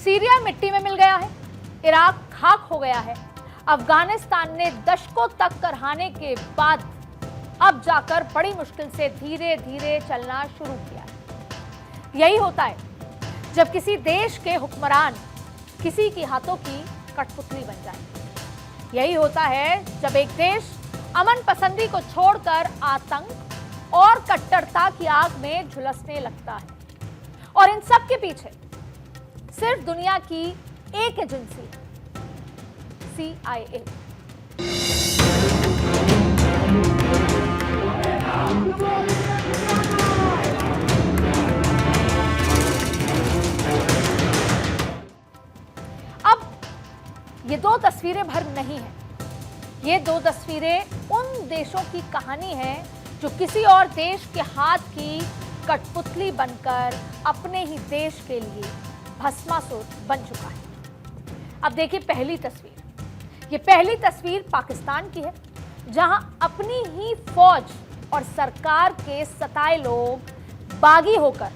Syria मिट्टी में मिल गया है, इराक खाक हो गया है, अफगानिस्तान ने दशकों तक करहाने के बाद अब जाकर बड़ी मुश्किल से धीरे धीरे चलना शुरू किया है। यही होता है जब किसी देश के हुक्मरान किसी के हाथों की कठपुतली बन जाए। यही होता है जब एक देश अमन पसंदी को छोड़कर आतंक और कट्टरता की आग में झुलसने लगता है। और इन सब के पीछे सिर्फ दुनिया की एक एजेंसी, CIA। अब ये दो तस्वीरें भर नहीं है, ये दो तस्वीरें उन देशों की कहानी है जो किसी और देश के हाथ की कठपुतली बनकर अपने ही देश के लिए भस्मासुर बन चुका है। अब देखिए पहली तस्वीर। ये पहली तस्वीर पाकिस्तान की है, जहां अपनी ही फौज और सरकार के सताए लोग बागी होकर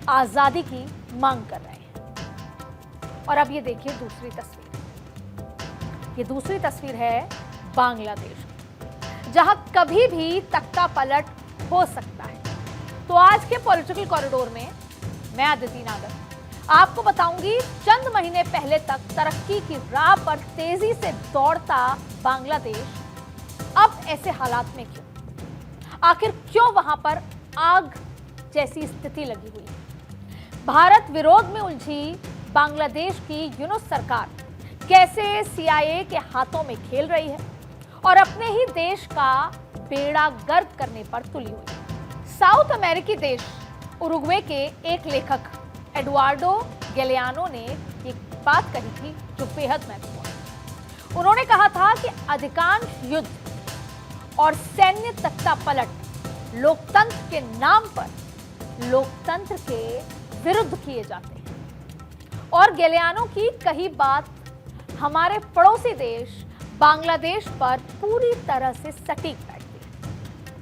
आजादी की मांग कर रहे हैं। और अब ये देखिए दूसरी तस्वीर। ये दूसरी तस्वीर है बांग्लादेश की, जहां कभी भी तख्ता पलट हो सकता है। तो आज के पॉलिटिकल कॉरिडोर में मैं अदिति नागर आपको बताऊंगी चंद महीने पहले तक तरक्की की राह पर तेजी से दौड़ता बांग्लादेश अब ऐसे हालात में क्यों, आखिर क्यों वहां पर आग जैसी स्थिति लगी हुई है। भारत विरोध में उलझी बांग्लादेश की यूनुस सरकार कैसे CIA के हाथों में खेल रही है और अपने ही देश का बेड़ा गर्क करने पर तुली हुई है। साउथ अमेरिकी देश उरुग्वे के एक लेखक एडुआर्डो गैलियानो ने एक बात कही थी जो बेहद महत्वपूर्ण है। उन्होंने कहा था कि अधिकांश युद्ध और सैन्य तख्तापलट लोकतंत्र के नाम पर लोकतंत्र के विरुद्ध किए जाते हैं। और गैलियानो की कही बात हमारे पड़ोसी देश बांग्लादेश पर पूरी तरह से सटीक है।